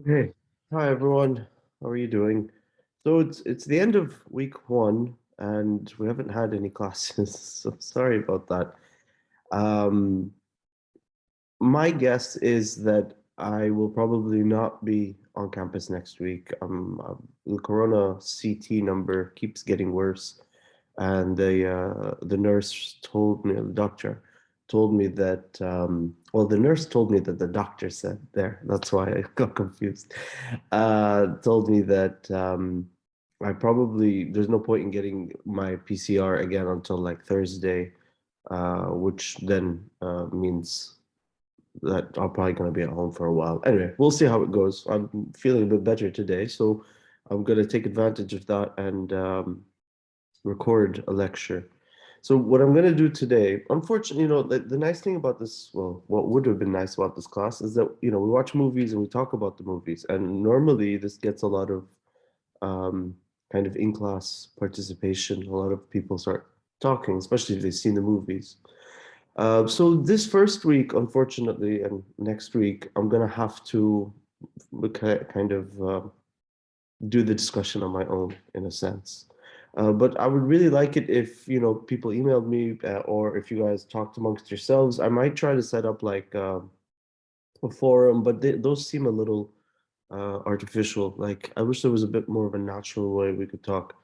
Okay. Hi everyone. How are you doing? So it's the end of week one and we haven't had any classes, so sorry about that. Um, my guess is that I will probably not be on campus next week. The Corona CT number keeps getting worse, and the nurse told me, the doctor told me that well, the nurse told me that the doctor said there. That's why I got confused. Told me that I probably there's no point in getting my PCR again until like Thursday, which then means that I'm probably going to be at home for a while. Anyway, we'll see how it goes. I'm feeling a bit better today, so I'm going to take advantage of that and record a lecture. So what I'm going to do today, unfortunately, the nice thing about this, well, what would have been nice about this class is that, we watch movies and we talk about the movies. And normally this gets a lot of um, kind of in-class participation. A lot of people start talking, especially if they've seen the movies. So this first week, unfortunately, and next week, I'm gonna have to kind of do the discussion on my own, in a sense. But I would really like it if people emailed me, or if you guys talked amongst yourselves. I might try to set up like a forum, but those seem a little artificial. Like I wish there was a bit more of a natural way we could talk.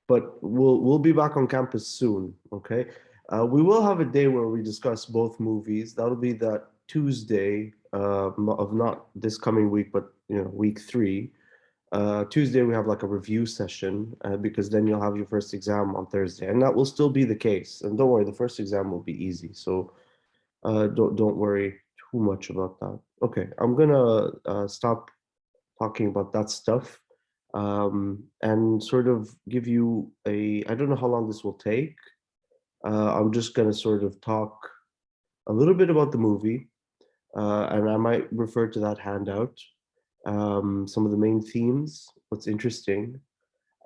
But we'll be back on campus soon. Okay, we will have a day where we discuss both movies. That'll be that Tuesday of not this coming week, but week three. Tuesday we have like a review session, because then you'll have your first exam on Thursday, and that will still be the case. And don't worry, the first exam will be easy. So don't worry too much about that. Okay, I'm gonna stop talking about that stuff, and sort of give you a. I don't know how long this will take. I'm just gonna sort of talk a little bit about the movie, and I might refer to that handout, some of the main themes, what's interesting,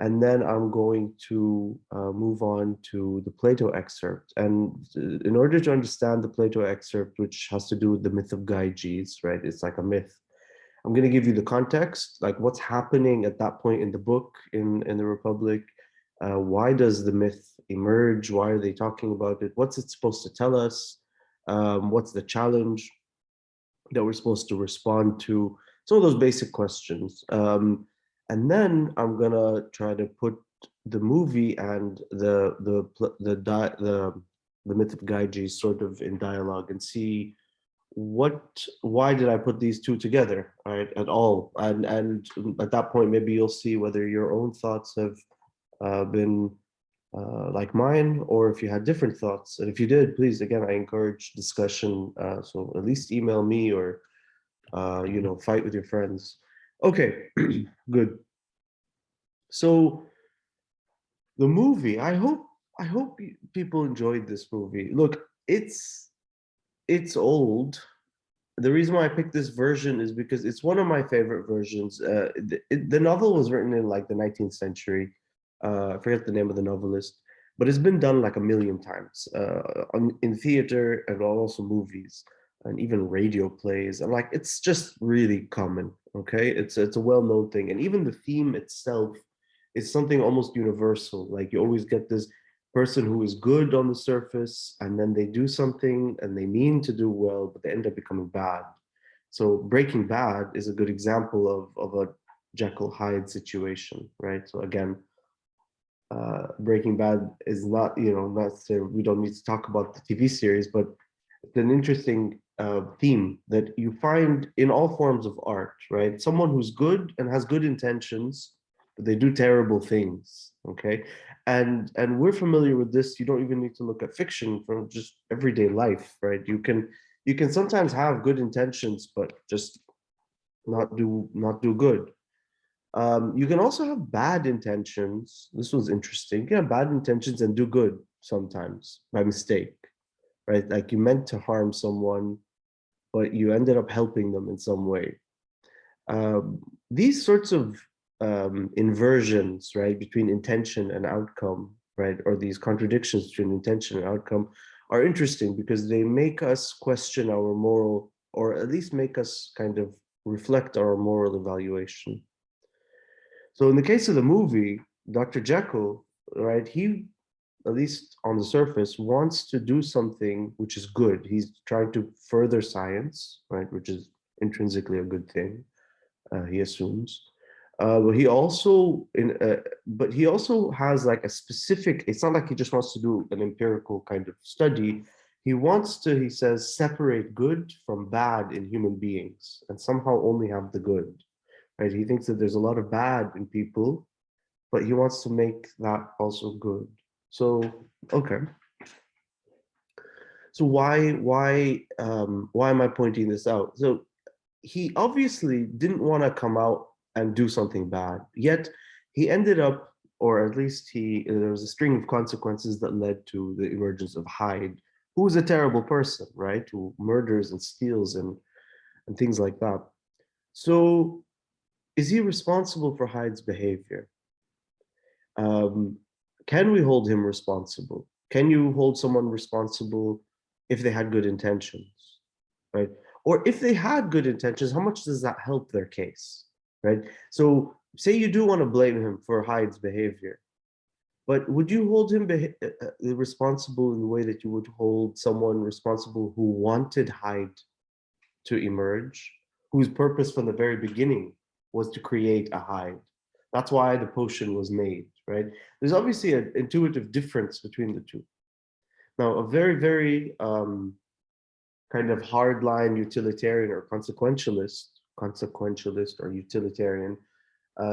and then I'm going to move on to the Plato excerpt. And in order to understand the Plato excerpt, which has to do with the myth of Gyges, right? It's like a myth. I'm going to give you the context, like what's happening at that point in the book in the Republic. Why does the myth emerge? Why are they talking about it? What's it supposed to tell us? What's the challenge that we're supposed to respond to? Some of those basic questions. And then I'm gonna try to put the movie and the myth of Gyges sort of in dialogue and see why did I put these two together, right, at all? And at that point, maybe you'll see whether your own thoughts have been like mine, or if you had different thoughts. And if you did, please, again, I encourage discussion. So at least email me or fight with your friends. Okay, good. So the movie, I hope people enjoyed this movie. Look, it's old. The reason why I picked this version is because it's one of my favorite versions. The novel was written in like the 19th century. I forget the name of the novelist, but it's been done like a million times, in theater and also movies and even radio plays. And like it's just really common. Okay, it's a well-known thing, and even the theme itself is something almost universal. Like you always get this person who is good on the surface and then they do something and they mean to do well, but they end up becoming bad. So Breaking Bad is a good example of a Jekyll Hyde situation, right? So again, Breaking Bad is not, not we don't need to talk about the TV series, but it's an interesting theme that you find in all forms of art, right? Someone who's good and has good intentions, but they do terrible things. Okay, and we're familiar with this. You don't even need to look at fiction, from just everyday life, right? You can sometimes have good intentions, but just not do good. You can also have bad intentions. This was interesting. You can have bad intentions and do good sometimes by mistake, right? Like you meant to harm someone, but you ended up helping them in some way. These sorts of inversions, right, between intention and outcome, right, or these contradictions between intention and outcome are interesting because they make us question our moral, or at least make us kind of reflect our moral evaluation. So in the case of the movie, Dr. Jekyll, right, he, at least on the surface, wants to do something which is good. He's trying to further science, right, which is intrinsically a good thing, he assumes. But he also has like a specific, it's not like he just wants to do an empirical kind of study. He wants to, he says, separate good from bad in human beings and somehow only have the good, right? He thinks that there's a lot of bad in people, but he wants to make that also good. So, okay. So why am I pointing this out? So he obviously didn't want to come out and do something bad, yet he ended up, or at least there was a string of consequences that led to the emergence of Hyde, who was a terrible person, right? Who murders and steals and things like that. So is he responsible for Hyde's behavior? Um, can we hold him responsible? Can you hold someone responsible if they had good intentions, right? Or if they had good intentions, how much does that help their case, right? So say you do want to blame him for Hyde's behavior, but would you hold him responsible in the way that you would hold someone responsible who wanted Hyde to emerge, whose purpose from the very beginning was to create a Hyde? That's why the potion was made, right? There's obviously an intuitive difference between the two. Now, a very, very kind of hardline utilitarian or consequentialist or utilitarian,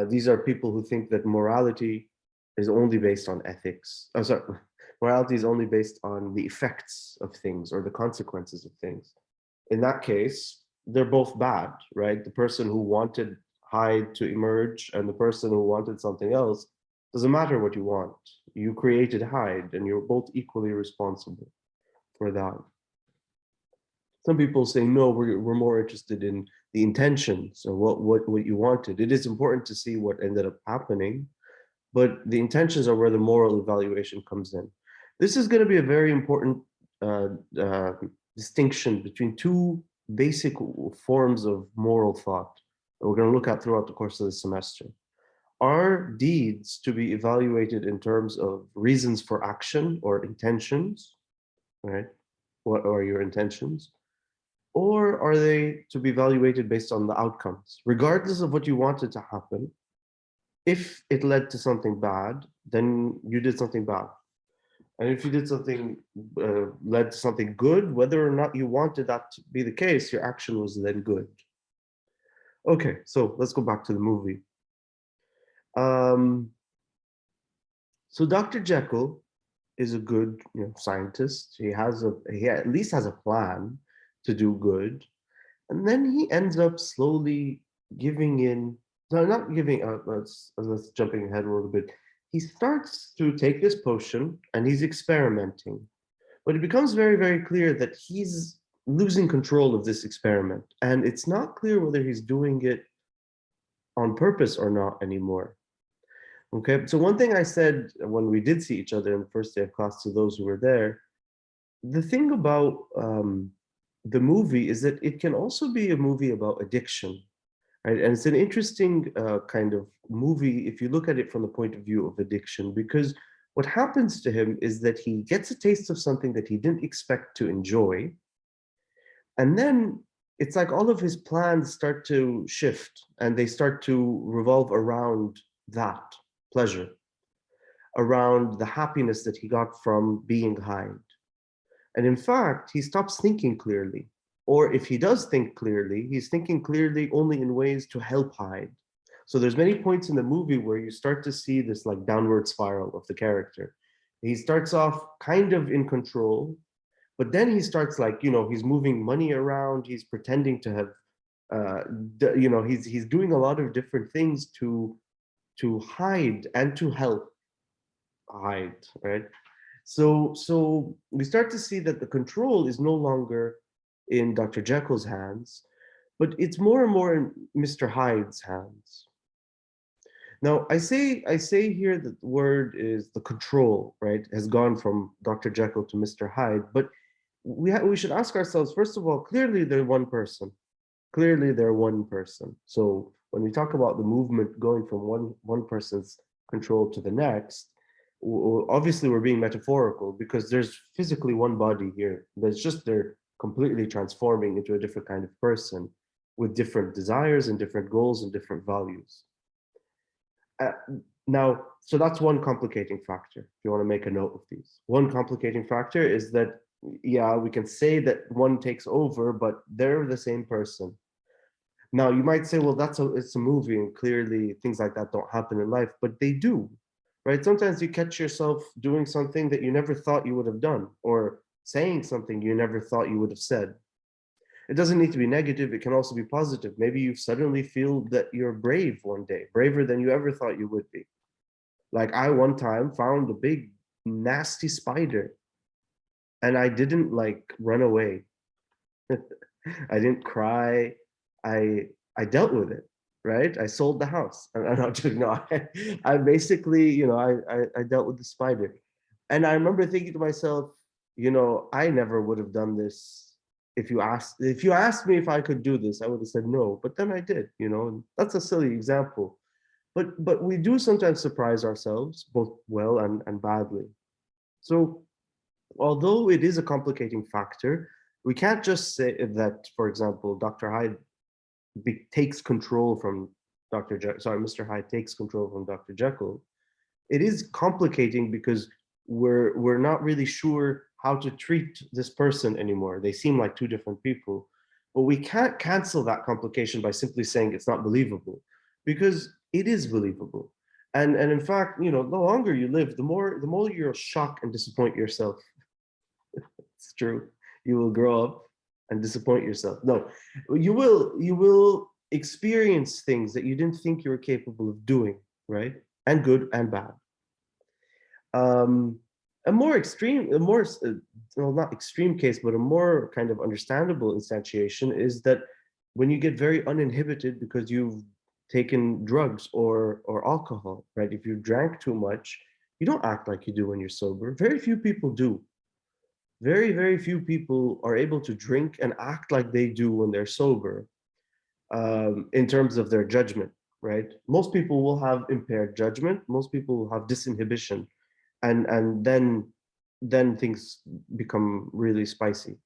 these are people who think that morality is only based on ethics. Oh, sorry, morality is only based on the effects of things or the consequences of things. In that case, they're both bad, right? The person who wanted Hyde to emerge and the person who wanted something else, doesn't matter what you want. You created Hyde and you're both equally responsible for that. Some people say, no, we're more interested in the intentions or what you wanted. It is important to see what ended up happening, but the intentions are where the moral evaluation comes in. This is going to be a very important uh, uh, distinction between two basic forms of moral thought that we're going to look at throughout the course of the semester. Are deeds to be evaluated in terms of reasons for action or intentions, right? What are your intentions? Or are they to be evaluated based on the outcomes? Regardless of what you wanted to happen, if it led to something bad, then you did something bad. And if you did something, led to something good, whether or not you wanted that to be the case, your action was then good. Okay, so let's go back to the movie. So Dr. Jekyll is a good, scientist. He at least has a plan to do good. And then he ends up slowly giving in, no, not giving up, let's jumping ahead a little bit. He starts to take this potion and he's experimenting. But it becomes very, very clear that he's losing control of this experiment. And it's not clear whether he's doing it on purpose or not anymore. Okay, so one thing I said when we did see each other in the first day of class to those who were there, the thing about the movie is that it can also be a movie about addiction, right? And it's an interesting kind of movie if you look at it from the point of view of addiction, because what happens to him is that he gets a taste of something that he didn't expect to enjoy. And then it's like all of his plans start to shift and they start to revolve around that pleasure, around the happiness that he got from being Hyde. And in fact, he stops thinking clearly. Or if he does think clearly, he's thinking clearly only in ways to help Hyde. So there's many points in the movie where you start to see this like downward spiral of the character. He starts off kind of in control, but then he starts like, he's moving money around, he's pretending to have, he's doing a lot of different things to hide and to help Hyde, right? So we start to see that the control is no longer in Dr. Jekyll's hands, but it's more and more in Mr. Hyde's hands. Now, I say here that the word is the control, right, has gone from Dr. Jekyll to Mr. Hyde, but we should ask ourselves, first of all, clearly they're one person. clearly they're one person. So when we talk about the movement going from one person's control to the next, obviously we're being metaphorical because there's physically one body here. There's just they're completely transforming into a different kind of person with different desires and different goals and different values. Uh, Now, so that's one complicating factor. If you want to make a note of these, one complicating factor is that, yeah, we can say that one takes over, but they're the same person. Now, you might say, well, it's a movie, and clearly things like that don't happen in life, but they do, right? Sometimes you catch yourself doing something that you never thought you would have done, or saying something you never thought you would have said. It doesn't need to be negative. It can also be positive. Maybe you suddenly feel that you're brave one day, braver than you ever thought you would be. Like I one time found a big nasty spider and I didn't like run away. I didn't cry. I dealt with it, right? I sold the house. I'm not joking. No, I basically, I dealt with the spider. And I remember thinking to myself, I never would have done this if you asked me if I could do this, I would have said no. But then I did, and that's a silly example. But we do sometimes surprise ourselves, both well and badly. So although it is a complicating factor, we can't just say that, for example, Dr. Hyde takes control from Dr. Jekyll. Sorry, Mr. Hyde takes control from Dr. Jekyll. It is complicating because we're not really sure how to treat this person anymore. They seem like two different people. But we can't cancel that complication by simply saying it's not believable, because it is believable. And in fact, the longer you live, the more you'll shock and disappoint yourself. It's true. You will grow up and disappoint yourself. No, you will experience things that you didn't think you were capable of doing, right? And good and bad. Um, a more extreme, well, not extreme case, but a more kind of understandable instantiation is that when you get very uninhibited because you've taken drugs or alcohol, right? If you drank too much, you don't act like you do when you're sober. Very few people do. Very, very few people are able to drink and act like they do when they're sober, in terms of their judgment, right? Most people will have impaired judgment. Most people will have disinhibition, and then things become really spicy.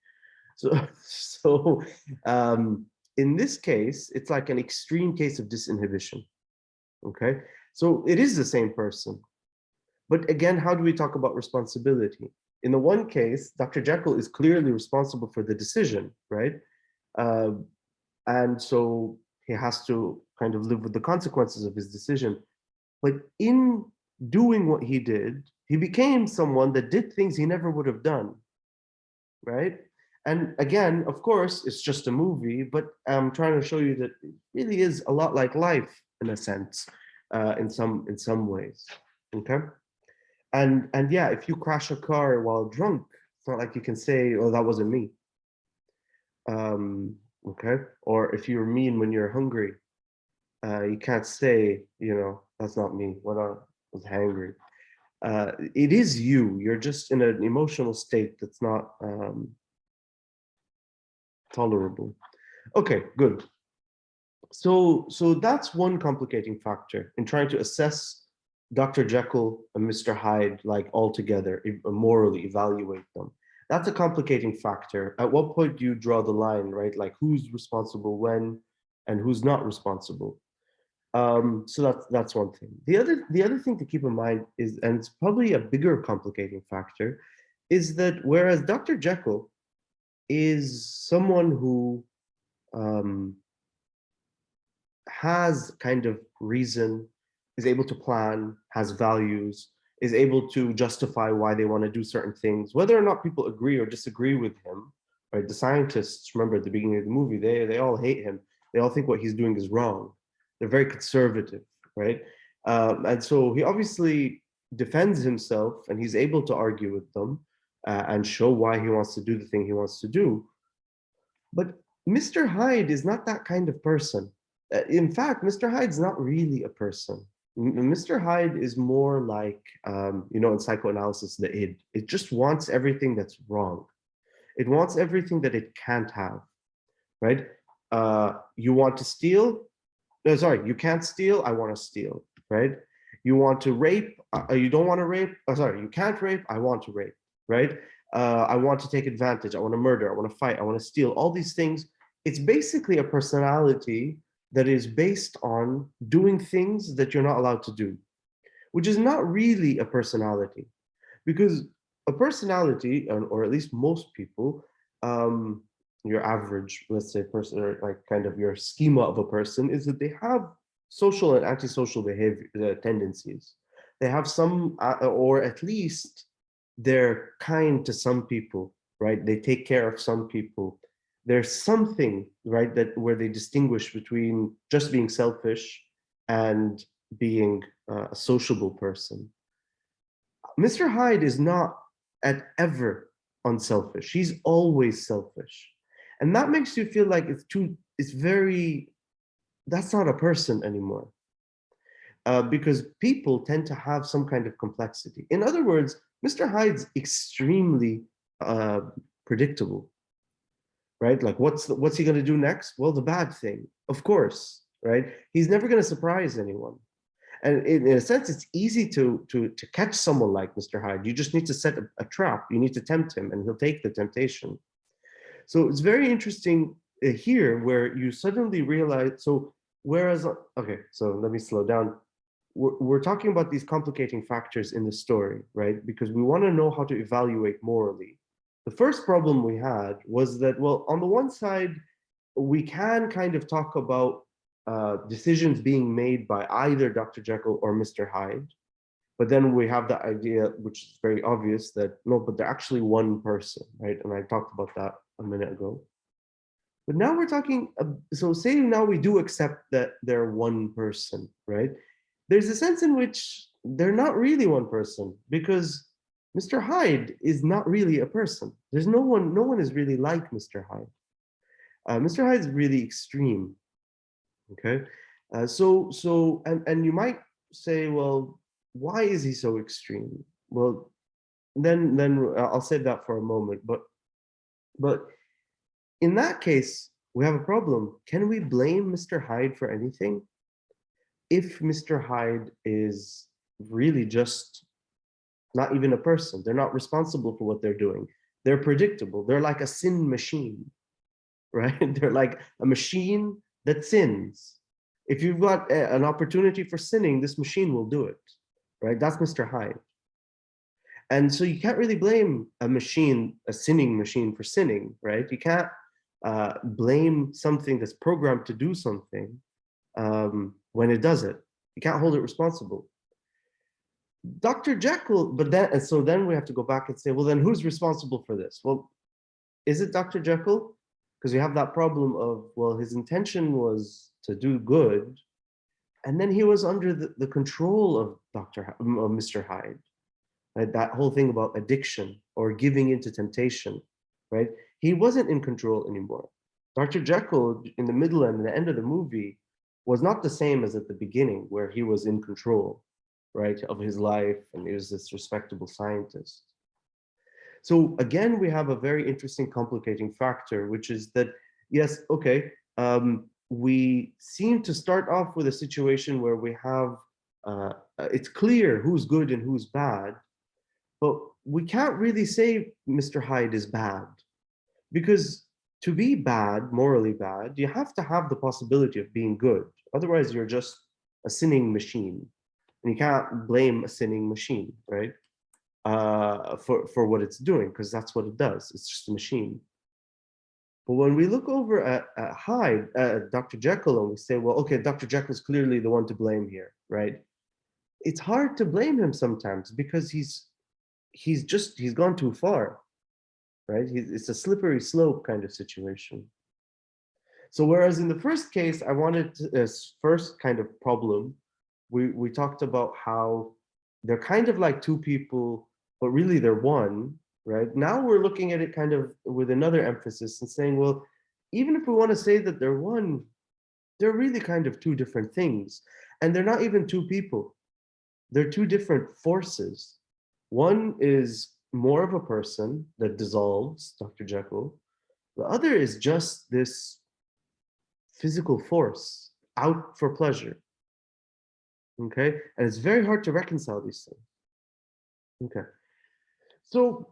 So so in this case, it's like an extreme case of disinhibition. Okay, so it is the same person, but again, how do we talk about responsibility? In the one case, Dr. Jekyll is clearly responsible for the decision, right? Uh, and so he has to kind of live with the consequences of his decision. But in doing what he did, he became someone that did things he never would have done, right? And again, of course, it's just a movie, but I'm trying to show you that it really is a lot like life in a sense, in some ways. Okay. And yeah, if you crash a car while drunk, it's not like you can say, "Oh, that wasn't me." Okay. Or if you're mean when you're hungry, you can't say, "That's not me when I was hungry." It is you. You're just in an emotional state that's not tolerable. Okay, good. So that's one complicating factor in trying to assess Dr. Jekyll and Mr. Hyde, like all together, morally evaluate them. That's a complicating factor. At what point do you draw the line, right? Like who's responsible when and who's not responsible? So that's one thing. The other thing to keep in mind is, and it's probably a bigger complicating factor, is that whereas Dr. Jekyll is someone who um, has kind of reason, is able to plan, has values, is able to justify why they want to do certain things, whether or not people agree or disagree with him. Right? The scientists, remember at the beginning of the movie, they all hate him. They all think what he's doing is wrong. They're very conservative, right? And so he obviously defends himself, and he's able to argue with them and show why he wants to do the thing he wants to do. But Mr. Hyde is not that kind of person. In fact, Mr. Hyde's not really a person. Mr. Hyde is more like, in psychoanalysis, the id. It just wants everything that's wrong. It wants everything that it can't have, right? You want to steal? No, sorry, you can't steal. I want to steal, right? You want to rape? You don't want to rape? Sorry, you can't rape. I want to rape, right? I want to take advantage. I want to murder. I want to fight. I want to steal. All these things. It's basically a personality that is based on doing things that you're not allowed to do, which is not really a personality, because a personality, or at least most people, um, your average, let's say, person, or like kind of your schema of a person, is that they have social and antisocial behavior tendencies. They have some, or at least they're kind to some people, right? They take care of some people. There's something, right, that where they distinguish between just being selfish and being a sociable person. Mr. Hyde is not at ever unselfish. He's always selfish. And that makes you feel like it's very, that's not a person anymore. Because people tend to have some kind of complexity. In other words, Mr. Hyde's extremely uh, predictable, right? Like what's he going to do next? Well, the bad thing, of course, right? He's never going to surprise anyone. And in a sense, it's easy to catch someone like Mr. Hyde. You just need to set a trap. You need to tempt him, and he'll take the temptation. So it's very interesting here where you suddenly realize. So whereas, okay, so let me slow down. We're talking about these complicating factors in the story, right? Because we want to know how to evaluate morally. The first problem we had was that, well, on the one side, we can kind of talk about decisions being made by either Dr. Jekyll or Mr. Hyde. But then we have the idea, which is very obvious, that no, but they're actually one person, right? And I talked about that a minute ago. But now we're talking, so say now we do accept that they're one person, right? There's a sense in which they're not really one person, because Mr. Hyde is not really a person. There's no one is really like Mr. Hyde. Mr. Hyde is really extreme. Okay, and you might say, well, why is he so extreme? Well, then I'll save that for a moment. But in that case, we have a problem. Can we blame Mr. Hyde for anything? If Mr. Hyde is really just not even a person, they're not responsible for what they're doing. They're predictable. They're like a sin machine, right? They're like a machine that sins. If you've got an opportunity for sinning, this machine will do it, right? That's Mr. Hyde. And so you can't really blame a machine, a sinning machine, for sinning, right? You can't blame something that's programmed to do something when it does it. You can't hold it responsible. Dr. Jekyll, but then, and so then we have to go back and say, well, then who's responsible for this? Well, is it Dr. Jekyll? Because we have that problem of, well, his intention was to do good, and then he was under the control of Mr. Hyde. Right? That whole thing about addiction or giving into temptation, right? He wasn't in control anymore. Dr. Jekyll, in the middle and the end of the movie, was not the same as at the beginning, where he was in control, right, of his life, and he was this respectable scientist. So again, we have a very interesting complicating factor, which is that, yes, okay, we seem to start off with a situation where we have, it's clear who's good and who's bad, but we can't really say Mr. Hyde is bad, because to be bad, morally bad, you have to have the possibility of being good. Otherwise, you're just a sinning machine, and you can't blame a sinning machine, right? For what it's doing, because that's what it does. It's just a machine. But when we look over at Hyde, Dr. Jekyll, and we say, well, okay, Dr. Jekyll is clearly the one to blame here, right? It's hard to blame him sometimes, because he's gone too far, right? It's a slippery slope kind of situation. So whereas in the first case, I wanted this first kind of problem, we talked about how they're kind of like two people, but really they're one, right? Now we're looking at it kind of with another emphasis and saying, well, even if we want to say that they're one, they're really kind of two different things. And they're not even two people. They're two different forces. One is more of a person that dissolves, Dr. Jekyll. The other is just this physical force out for pleasure. Okay, and it's very hard to reconcile these things. Okay, so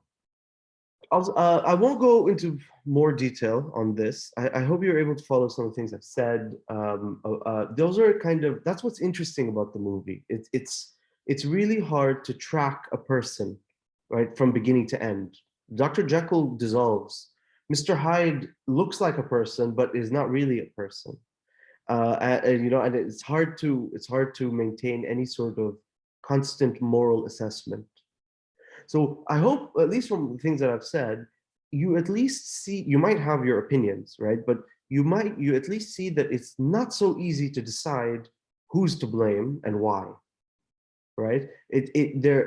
I won't go into more detail on this. I hope you're able to follow some of the things I've said. Those are that's what's interesting about the movie. It's really hard to track a person, right, from beginning to end. Dr. Jekyll dissolves. Mr. Hyde looks like a person, but is not really a person. And it's hard to maintain any sort of constant moral assessment. So I hope, at least from the things that I've said, you at least see, you might have your opinions, right? But you at least see that it's not so easy to decide who's to blame and why, right?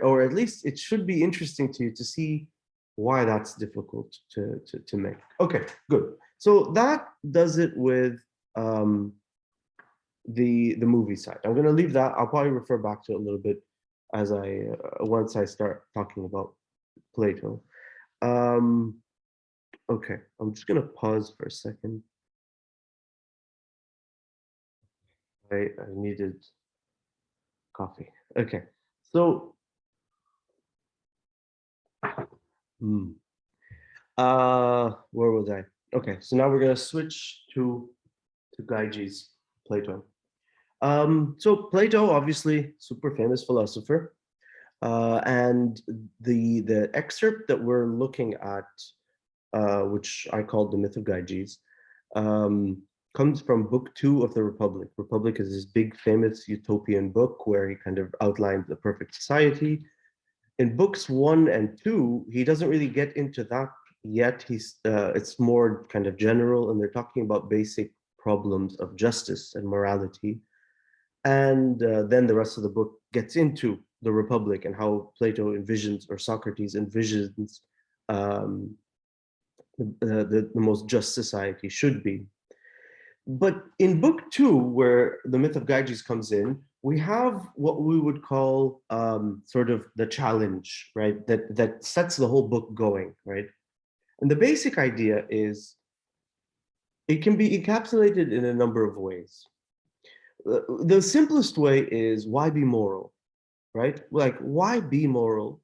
Or at least it should be interesting to you to see why that's difficult to make. Okay, good. So that does it with the movie side. I'm going to leave that. I'll probably refer back to it a little bit as once I start talking about Plato. Okay, I'm just going to pause for a second. I needed coffee. Okay, so where was I? Okay, so now we're going to switch to Gyges, Plato. So Plato, obviously, super famous philosopher. And the excerpt that we're looking at, which I called the Myth of Gyges, comes from book 2 of the Republic. Republic is this big, famous utopian book where he kind of outlined the perfect society. In books 1 and 2, he doesn't really get into that yet. It's more kind of general, and they're talking about basic problems of justice and morality. And then the rest of the book gets into the Republic and how Plato envisions, or Socrates envisions, the most just society should be. But in book 2, where the myth of Gyges comes in, we have what we would call sort of the challenge, right? That sets the whole book going, right? And the basic idea is it can be encapsulated in a number of ways. The simplest way is, why be moral, right? Like, why be moral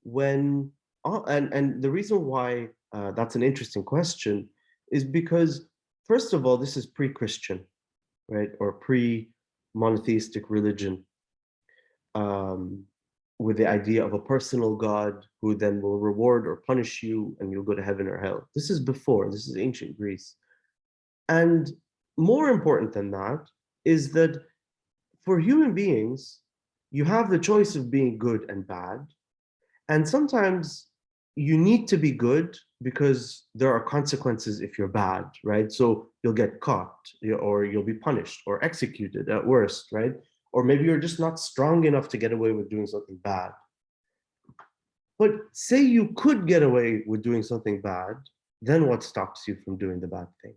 when, and the reason why that's an interesting question is because, first of all, this is pre-Christian, right? Or pre-monotheistic religion, with the idea of a personal God who then will reward or punish you and you'll go to heaven or hell. This is ancient Greece. And more important than that is that for human beings, you have the choice of being good and bad. And sometimes you need to be good because there are consequences if you're bad, right? So you'll get caught, or you'll be punished or executed at worst, right? Or maybe you're just not strong enough to get away with doing something bad. But say you could get away with doing something bad, then what stops you from doing the bad thing?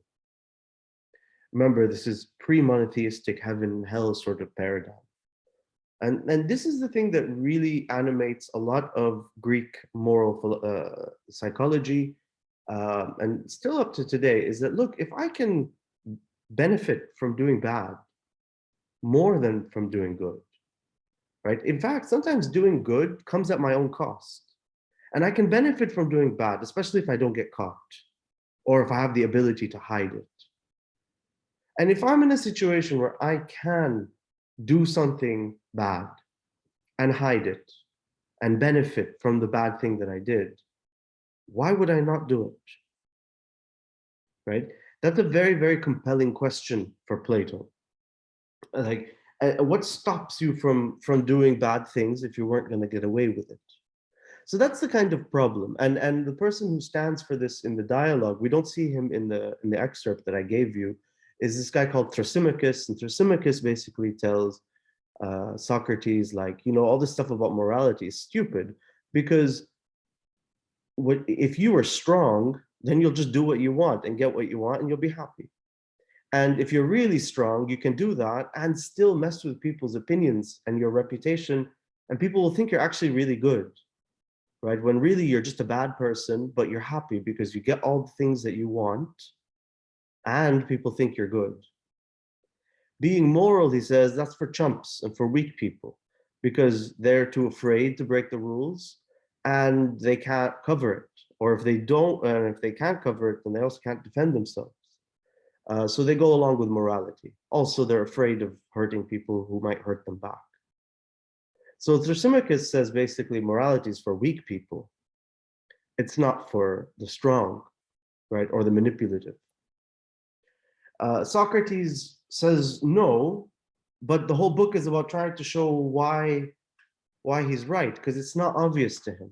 Remember, this is pre-monotheistic heaven and hell sort of paradigm. And this is the thing that really animates a lot of Greek moral psychology, and still up to today, is that, look, if I can benefit from doing bad more than from doing good, right? In fact, sometimes doing good comes at my own cost. And I can benefit from doing bad, especially if I don't get caught, or if I have the ability to hide it. And if I'm in a situation where I can do something bad and hide it and benefit from the bad thing that I did, why would I not do it? Right? That's a very, very compelling question for Plato. Like, what stops you from doing bad things if you weren't going to get away with it? So that's the kind of problem. And the person who stands for this in the dialogue, we don't see him in the excerpt that I gave you, is this guy called Thrasymachus. And Thrasymachus basically tells Socrates, like, all this stuff about morality is stupid, because if you are strong, then you'll just do what you want and get what you want and you'll be happy. And if you're really strong, you can do that and still mess with people's opinions and your reputation, and people will think you're actually really good, right? When really you're just a bad person, but you're happy because you get all the things that you want, and people think you're good. Being moral, he says, that's for chumps and for weak people because they're too afraid to break the rules and they can't cover it. Or if they don't, and if they can't cover it, then they also can't defend themselves. So they go along with morality. Also, they're afraid of hurting people who might hurt them back. So Thrasymachus says basically morality is for weak people. It's not for the strong, right, or the manipulative. Socrates says no, but the whole book is about trying to show why he's right, because it's not obvious to him,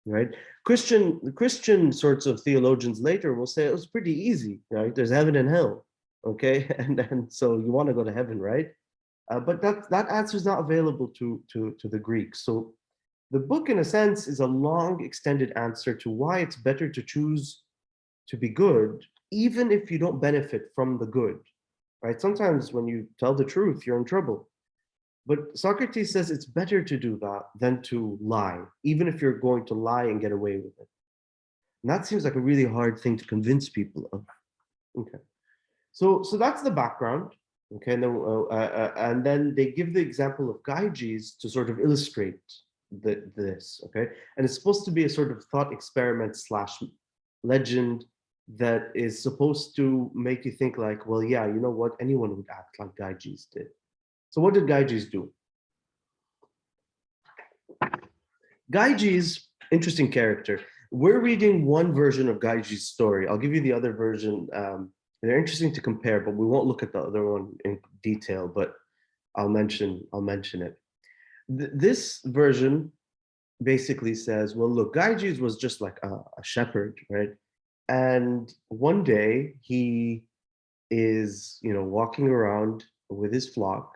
right? Christian sorts of theologians later will say it was pretty easy, right? There's heaven and hell, okay, and so you want to go to heaven, right? But that answer is not available to the Greeks. So the book, in a sense, is a long, extended answer to why it's better to choose to be good, even if you don't benefit from the good, right? Sometimes when you tell the truth, you're in trouble. But Socrates says it's better to do that than to lie, even if you're going to lie and get away with it. And that seems like a really hard thing to convince people of. Okay, so that's the background. Okay, and then they give the example of Gyges to sort of illustrate this. Okay, and it's supposed to be a sort of thought experiment slash legend that is supposed to make you think like, well, yeah, you know what? Anyone would act like Gyges did. So what did Gyges do? Gyges, interesting character. We're reading one version of Gyges' story. I'll give you the other version. They're interesting to compare, but we won't look at the other one in detail, but I'll mention it. This version basically says, well, look, Gyges was just like a shepherd, right? And one day he is, walking around with his flock,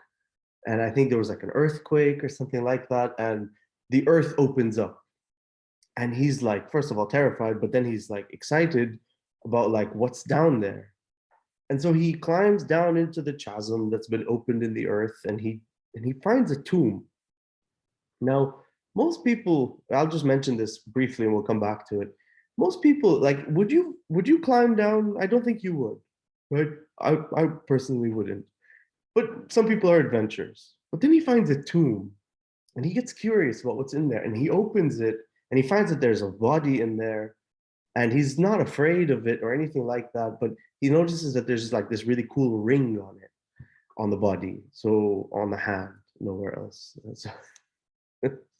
and I think there was like an earthquake or something like that, and the earth opens up, and he's like, first of all, terrified, but then he's like excited about like what's down there. And so he climbs down into the chasm that's been opened in the earth, and he finds a tomb. Now, most people, I'll just mention this briefly and we'll come back to it. Most people, like, would you climb down? I don't think you would, right? I personally wouldn't. But some people are adventurous. But then he finds a tomb and he gets curious about what's in there, and he opens it and he finds that there's a body in there, and he's not afraid of it or anything like that, but he notices that there's like this really cool ring on it, on the body, so on the hand, nowhere else.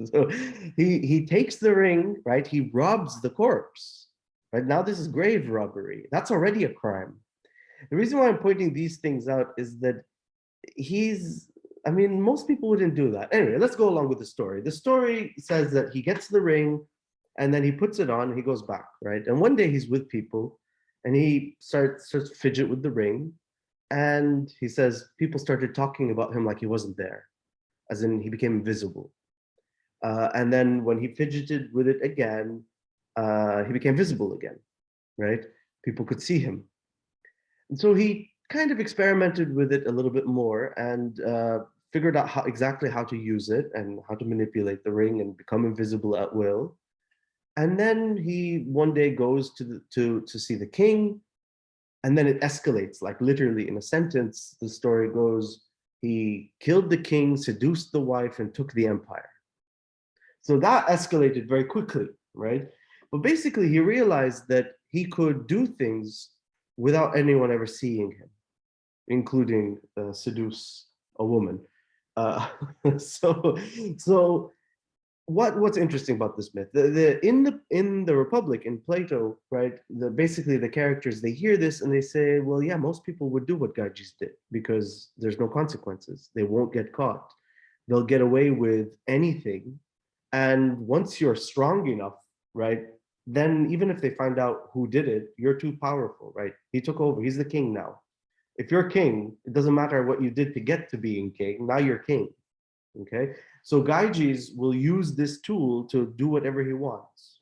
So he takes the ring, right? He robs the corpse, right? Now this is grave robbery. That's already a crime. The reason why I'm pointing these things out is that I mean, most people wouldn't do that. Anyway, let's go along with the story. The story says that he gets the ring and then he puts it on and he goes back, right? And one day he's with people and he starts to fidget with the ring. And he says people started talking about him like he wasn't there, as in he became invisible. And then when he fidgeted with it again, he became visible again, right? People could see him. And so he kind of experimented with it a little bit more and figured out exactly how to use it and how to manipulate the ring and become invisible at will. And then he one day goes to see the king, and then it escalates, like literally in a sentence, the story goes, he killed the king, seduced the wife, and took the empire. So that escalated very quickly, right? But basically, he realized that he could do things without anyone ever seeing him, including seduce a woman. Uh, so, so what's interesting about this myth? In the Republic, in Plato, right? Basically the characters, they hear this and they say, well, yeah, most people would do what Gyges did because there's no consequences. They won't get caught. They'll get away with anything. And once you're strong enough, right? Then even if they find out who did it, you're too powerful, right? He took over. He's the king now. If you're king, it doesn't matter what you did to get to being king. Now you're king. Okay, so Gyges will use this tool to do whatever he wants.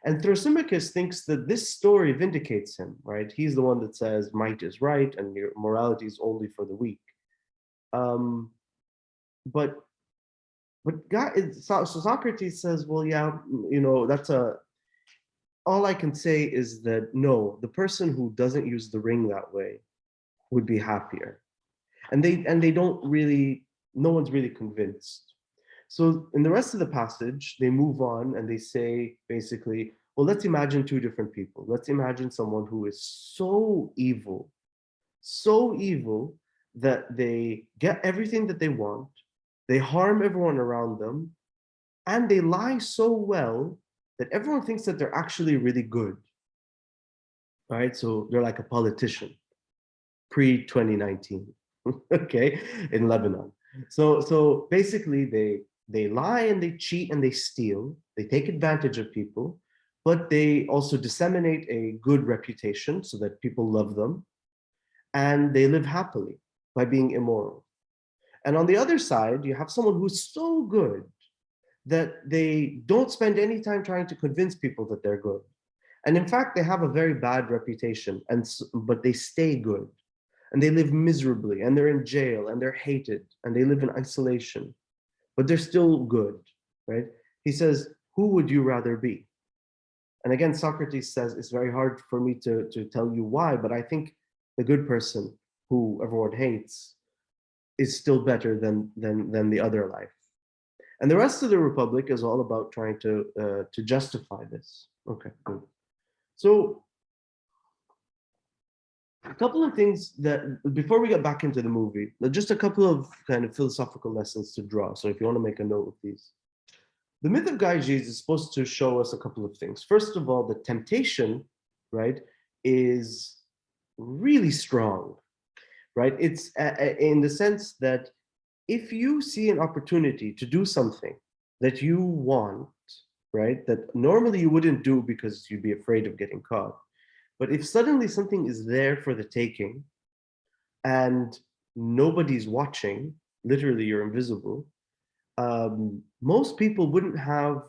And Thrasymachus thinks that this story vindicates him, right? He's the one that says might is right and your morality is only for the weak. But so Socrates says, well, yeah, that's all I can say is that no, the person who doesn't use the ring that way would be happier. And they don't really, no one's really convinced. So in the rest of the passage, they move on and they say basically, well, let's imagine two different people. Let's imagine someone who is so evil that they get everything that they want, they harm everyone around them, and they lie so well that everyone thinks that they're actually really good, right? So they're like a politician pre-2019, okay, in Lebanon. So basically they lie and they cheat and they steal, they take advantage of people, but they also disseminate a good reputation so that people love them, and they live happily by being immoral. And on the other side, you have someone who's so good that they don't spend any time trying to convince people that they're good. And in fact, they have a very bad reputation, but they stay good. And they live miserably, and they're in jail, and they're hated, and they live in isolation, but they're still good, right? He says, who would you rather be? And again, Socrates says, it's very hard for me to tell you why, but I think the good person who everyone hates is still better than the other life. And the rest of the Republic is all about trying to justify this. Okay, good. So a couple of things that, before we get back into the movie, just a couple of kind of philosophical lessons to draw. So if you want to make a note of these. The myth of Gyges is supposed to show us a couple of things. First of all, the temptation, right, is really strong, right? It's in the sense that if you see an opportunity to do something that you want, right, that normally you wouldn't do because you'd be afraid of getting caught. But if suddenly something is there for the taking and nobody's watching, literally you're invisible, most people wouldn't have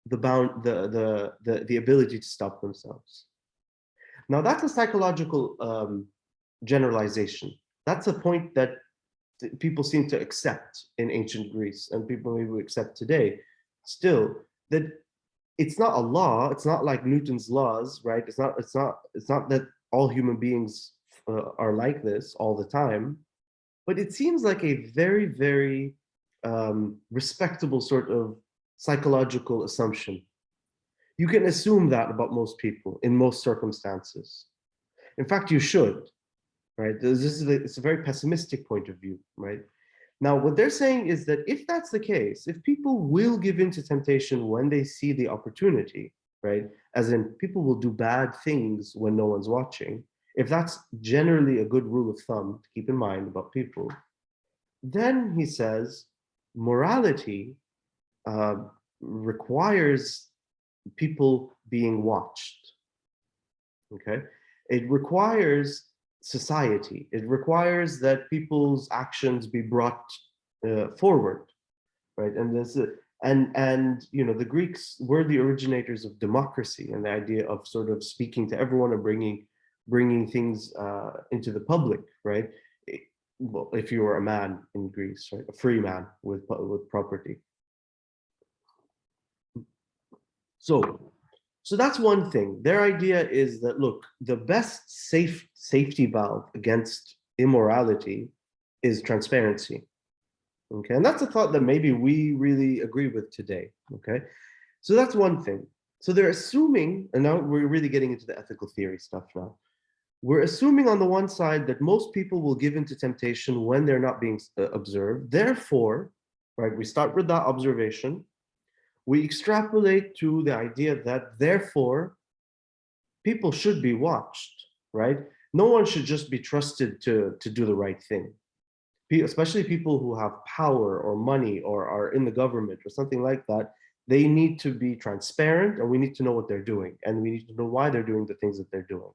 the ability to stop themselves. Now that's a psychological generalization. That's a point that people seem to accept in ancient Greece, and people maybe accept today still, that it's not a law. It's not like Newton's laws, right? It's not that all human beings are like this all the time, but it seems like a very respectable sort of psychological assumption. You can assume that about most people in most circumstances. In fact, you should, right? It's a very pessimistic point of view, right? Now, what they're saying is that if that's the case, if people will give in to temptation when they see the opportunity, right? As in, people will do bad things when no one's watching. If that's generally a good rule of thumb to keep in mind about people, then he says morality uh, requires people being watched. Okay, it requires society. It requires that people's actions be brought forward, right? And this, and you know, the Greeks were the originators of democracy and the idea of sort of speaking to everyone and bringing things into the public, right? Well, if you were a man in Greece, right, a free man with property. So So that's one thing. Their idea is that, look, the best safety valve against immorality is transparency. Okay, and that's a thought that maybe we really agree with today. Okay, so that's one thing. So they're assuming, and now we're really getting into the ethical theory stuff now. We're assuming on the one side that most people will give into temptation when they're not being observed. Therefore, right, we start with that observation. We extrapolate to the idea that therefore people should be watched, right? No one should just be trusted to do the right thing. Especially people who have power or money or are in the government or something like that, they need to be transparent, and we need to know what they're doing, and we need to know why they're doing the things that they're doing.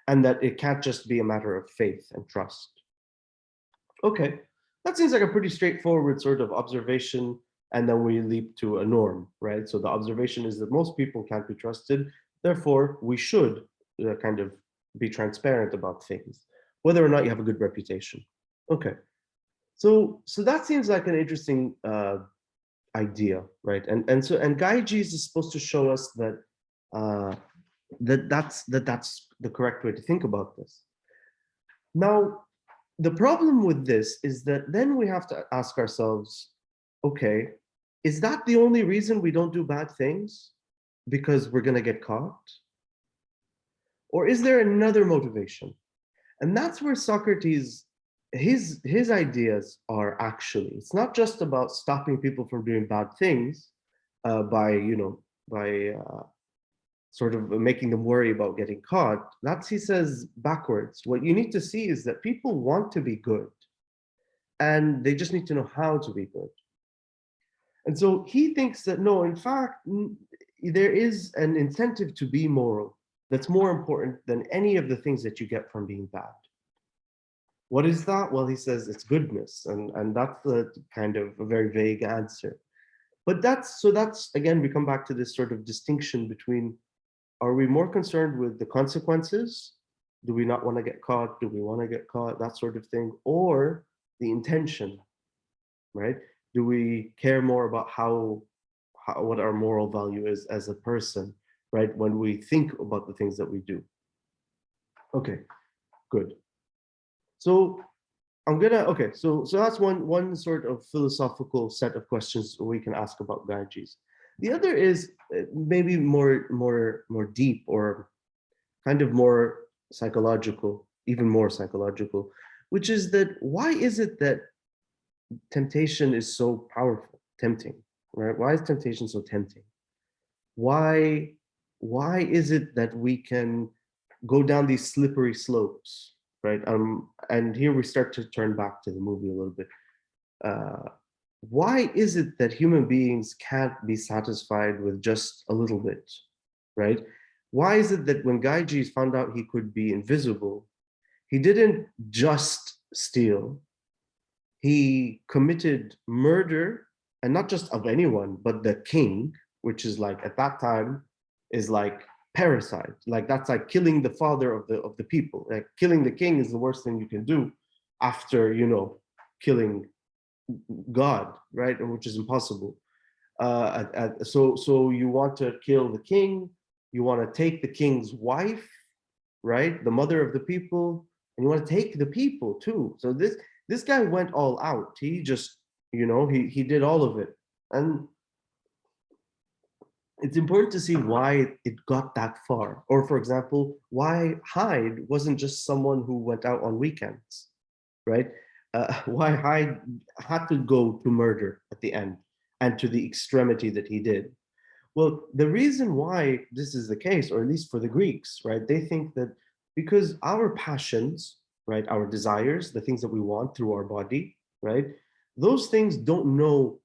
And that it can't just be a matter of faith and trust. Okay, that seems like a pretty straightforward sort of observation, and then we leap to a norm, right? So the observation is that most people can't be trusted, therefore we should kind of be transparent about things, whether or not you have a good reputation. Okay, so that seems like an interesting idea, right? And Gyges is supposed to show us that that's the correct way to think about this. Now, the problem with this is that then we have to ask ourselves, okay, is that the only reason we don't do bad things? Because we're going to get caught? Or is there another motivation? And that's where Socrates, his ideas are actually, it's not just about stopping people from doing bad things by, by sort of making them worry about getting caught. That's, he says, backwards. What you need to see is that people want to be good, and they just need to know how to be good. And so he thinks that no, in fact, there is an incentive to be moral that's more important than any of the things that you get from being bad. What is that? Well, he says it's goodness, and that's a kind of a very vague answer. But that's again, we come back to this sort of distinction between, are we more concerned with the consequences? Do we not want to get caught? Do we want to get caught? That sort of thing. Or the intention, right? Do we care more about what our moral value is as a person, right? When we think about the things that we do. Okay, good. So so that's one sort of philosophical set of questions we can ask about Gyges. The other is maybe more deep, or kind of more psychological, even more psychological, which is that why is it that temptation is so powerful, tempting, right? Why is temptation so tempting? Why is it that we can go down these slippery slopes, right? And here we start to turn back to the movie a little bit. Why is it that human beings can't be satisfied with just a little bit, right? Why is it that when Gyges found out he could be invisible, he didn't just steal, he committed murder, and not just of anyone, but the king, which is like, at that time, is like parasite. Like, that's like killing the father of the people. Like, killing the king is the worst thing you can do after, killing God, right? And which is impossible. So you want to kill the king, you want to take the king's wife, right? The mother of the people, and you want to take the people too. So this guy went all out. He just, he did all of it. And it's important to see why it got that far. Or for example, why Hyde wasn't just someone who went out on weekends, right? Why Hyde had to go to murder at the end, and to the extremity that he did. Well, the reason why this is the case, or at least for the Greeks, right? They think that because our passions, right, our desires, the things that we want through our body, right, those things don't know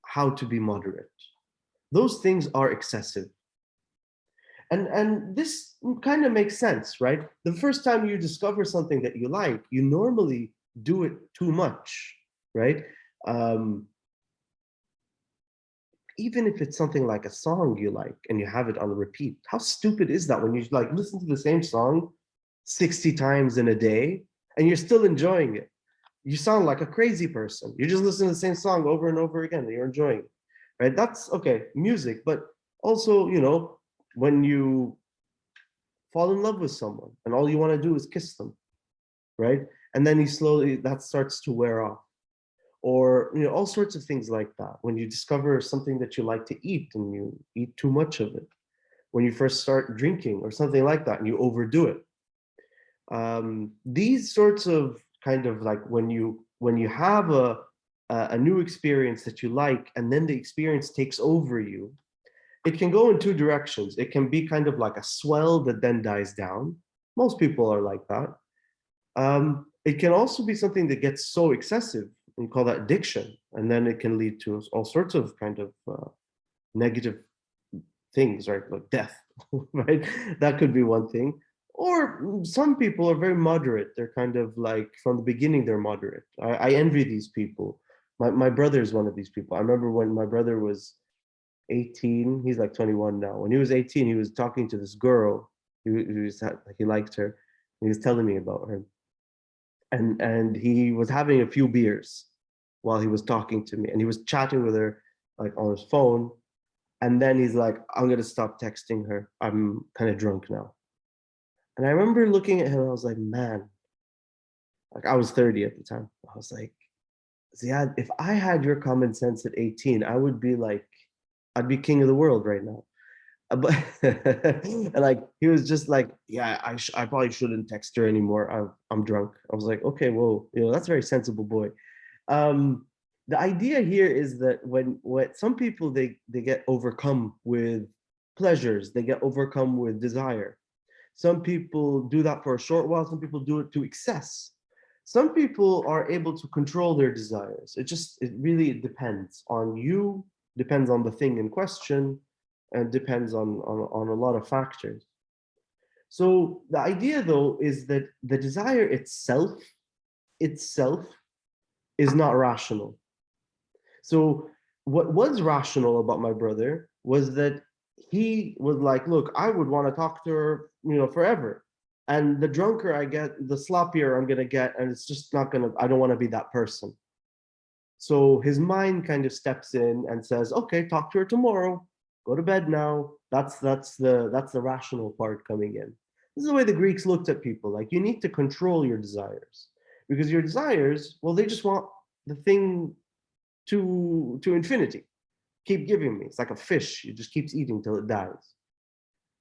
how to be moderate. Those things are excessive. And this kind of makes sense, right? The first time you discover something that you like, you normally do it too much, right? Even if it's something like a song you like and you have it on repeat, how stupid is that when you like listen to the same song 60 times in a day and you're still enjoying it? You sound like a crazy person. You just listen to the same song over and over again and you're enjoying it, right? That's okay, music, but also, when you fall in love with someone and all you want to do is kiss them, right? And then that starts to wear off. Or all sorts of things like that. When you discover something that you like to eat and you eat too much of it. When you first start drinking or something like that and you overdo it. These sorts of kind of like when you have a new experience that you like, and then the experience takes over you, it can go in two directions. It can be kind of like a swell that then dies down. Most people are like that. It can also be something that gets so excessive, and you call that addiction, and then it can lead to all sorts of kind of negative things, right? Like death, right? That could be one thing. Or some people are very moderate. They're kind of like, from the beginning, they're moderate. I envy these people. My brother is one of these people. I remember when my brother was 18, he's like 21 now. When he was 18, he was talking to this girl. He liked her. He was telling me about her. And he was having a few beers while he was talking to me, and he was chatting with her like on his phone, And then he's like, I'm going to stop texting her. I'm kind of drunk now. And I remember looking at him, I was like, man, like I was 30 at the time. I was like, Ziad, if I had your common sense at 18, I would be like, I'd be king of the world right now. But and like he was just like, yeah, I probably shouldn't text her anymore. I'm drunk. I was like, okay, well, that's a very sensible boy. The idea here is that when some people they get overcome with pleasures, they get overcome with desire. Some people do that for a short while, some people do it to excess. Some people are able to control their desires. It really depends on you, depends on the thing in question, and depends on a lot of factors. So the idea though is that the desire itself is not rational. So what was rational about my brother was that he was like, look, I would want to talk to her, forever. And the drunker I get, the sloppier I'm gonna get, and it's just not gonna, I don't want to be that person. So his mind kind of steps in and says, okay, talk to her tomorrow, go to bed now. That's the rational part coming in. This is the way the Greeks looked at people. Like you need to control your desires. Because your desires, well, they just want the thing to infinity. Keep giving me. It's like a fish. It just keeps eating till it dies.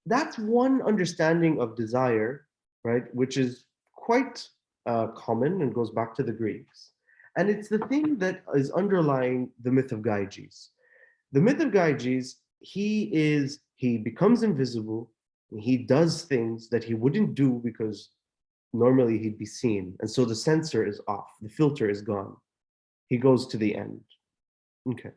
That's one understanding of desire, right? Which is quite common and goes back to the Greeks. And it's the thing that is underlying the myth of Gyges. The myth of Gyges, he becomes invisible, and he does things that he wouldn't do because normally he'd be seen. And so the sensor is off, the filter is gone. He goes to the end. Okay.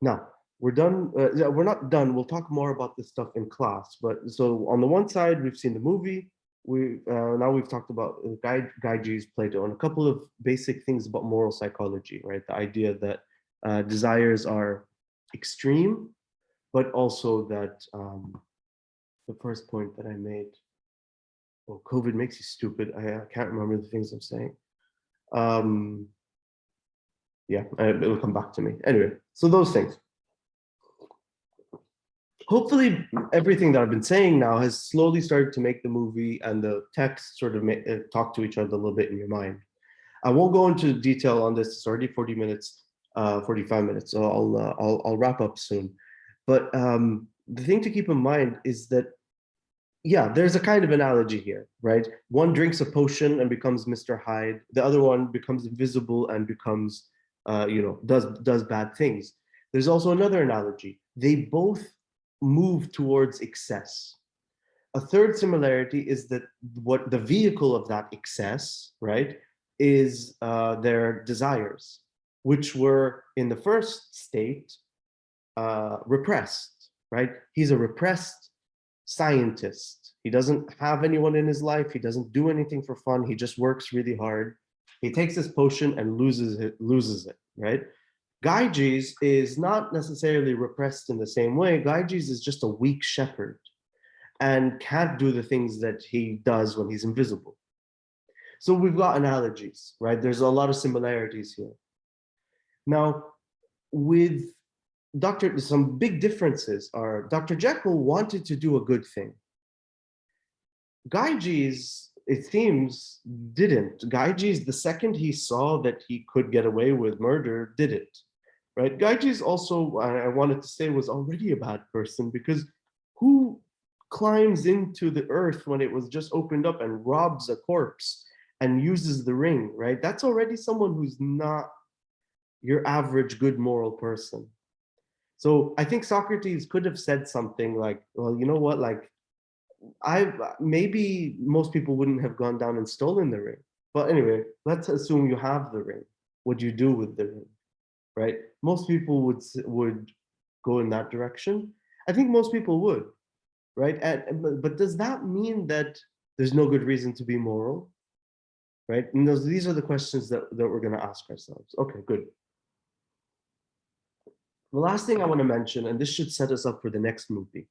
Now, we're done. We're not done. We'll talk more about this stuff in class. But so on the one side, we've seen the movie. Now we've talked about Gyges, Plato, and a couple of basic things about moral psychology, right? The idea that desires are extreme, but also that the first point that I made, well, COVID makes you stupid. I can't remember the things I'm saying. Yeah, it'll come back to me. Anyway, so those things. Hopefully, everything that I've been saying now has slowly started to make the movie and the text sort of talk to each other a little bit in your mind. I won't go into detail on this. It's already 40 minutes, 45 minutes, so I'll wrap up soon. But the thing to keep in mind is that, yeah, there's a kind of analogy here, right? One drinks a potion and becomes Mr. Hyde. The other one becomes invisible and becomes, does bad things. There's also another analogy. They both move towards excess. A third similarity is that what the vehicle of that excess, right, is their desires, which were in the first state repressed, right? He's a repressed scientist. He doesn't have anyone in his life. He doesn't do anything for fun. He just works really hard. He takes this potion and loses it, right? Gyges is not necessarily repressed in the same way. Gyges is just a weak shepherd and can't do the things that he does when he's invisible. So we've got analogies, right? There's a lot of similarities here. Now, with some big differences are Dr. Jekyll wanted to do a good thing. Gyges, it seems, didn't. Gyges, the second he saw that he could get away with murder, did it. Right? Gyges also, I wanted to say, was already a bad person because who climbs into the earth when it was just opened up and robs a corpse and uses the ring, right? That's already someone who's not your average good moral person. So I think Socrates could have said something like, well, you know what, like, maybe most people wouldn't have gone down and stolen the ring. But anyway, let's assume you have the ring. What do you do with the ring? Right? Most people would go in that direction. I think most people would, right? But does that mean that there's no good reason to be moral? Right? And these are the questions that we're going to ask ourselves. Okay, good. The last thing I want to mention, and this should set us up for the next movie.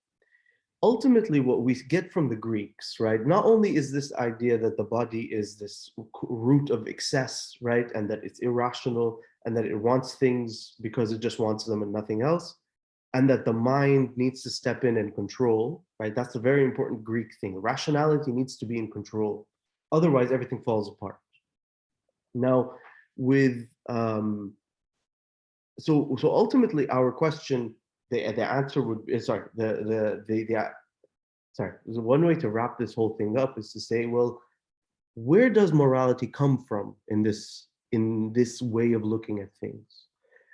Ultimately, what we get from the Greeks, right? Not only is this idea that the body is this root of excess, right? And that it's irrational and that it wants things because it just wants them and nothing else. and that the mind needs to step in and control, right? That's a very important Greek thing. Rationality needs to be in control. Otherwise, everything falls apart. Now, with so ultimately, our question, the answer would be, sorry, sorry, one way to wrap this whole thing up is to say, well, where does morality come from in this way of looking at things?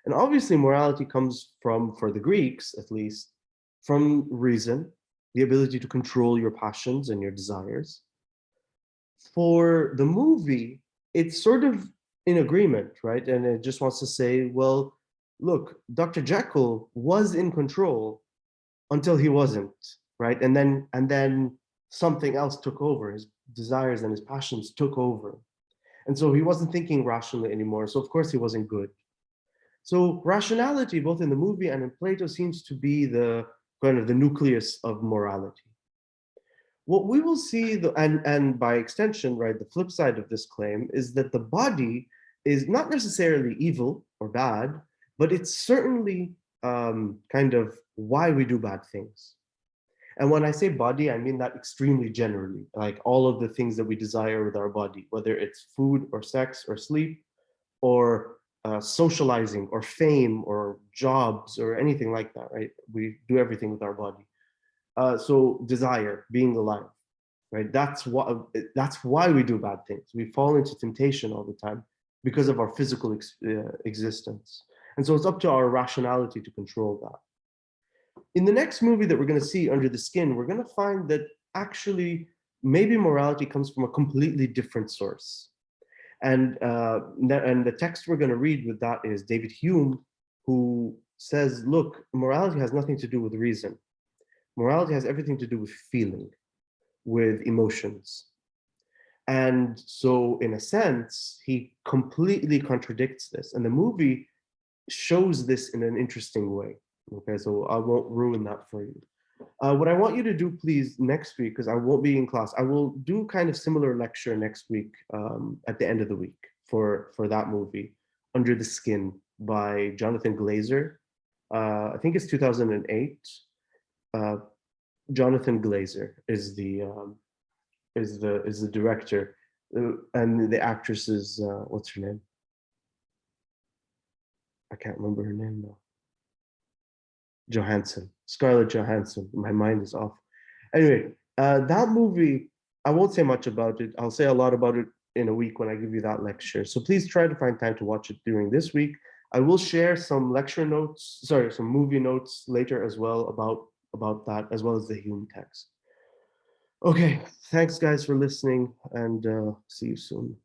And obviously, morality comes from, for the Greeks at least, from reason, the ability to control your passions and your desires. For the movie, it's sort of in agreement, right? And it just wants to say, well, look, Dr. Jekyll was in control until he wasn't, right? And then something else took over. His desires and his passions took over. And so he wasn't thinking rationally anymore. So of course he wasn't good. So rationality, both in the movie and in Plato, seems to be the kind of the nucleus of morality. What we will see, and by extension, right, the flip side of this claim is that the body is not necessarily evil or bad, but it's certainly kind of why we do bad things. And when I say body, I mean that extremely generally, like all of the things that we desire with our body, whether it's food or sex or sleep or socializing or fame or jobs or anything like that, right? We do everything with our body. So desire, being alive, right? That's why we do bad things. We fall into temptation all the time because of our physical existence. And so it's up to our rationality to control that. In the next movie that we're going to see, Under the Skin, we're going to find that actually maybe morality comes from a completely different source. And the text we're going to read with that is David Hume, who says, look, morality has nothing to do with reason. Morality has everything to do with feeling, with emotions. And so in a sense, he completely contradicts this. And the movie shows this in an interesting way. Okay, so I won't ruin that for you. What I want you to do, please, next week, because I won't be in class, I will do kind of similar lecture next week at the end of the week for that movie, Under the Skin by Jonathan Glazer. I think it's 2008. Jonathan Glazer is the director, and the actress is what's her name? I can't remember her name now. Johansson, Scarlett Johansson. My mind is off. Anyway, that movie, I won't say much about it. I'll say a lot about it in a week when I give you that lecture. So please try to find time to watch it during this week. I will share some lecture notes, sorry, some movie notes later as well about that, as well as the Hume text. Okay, thanks guys for listening, and see you soon.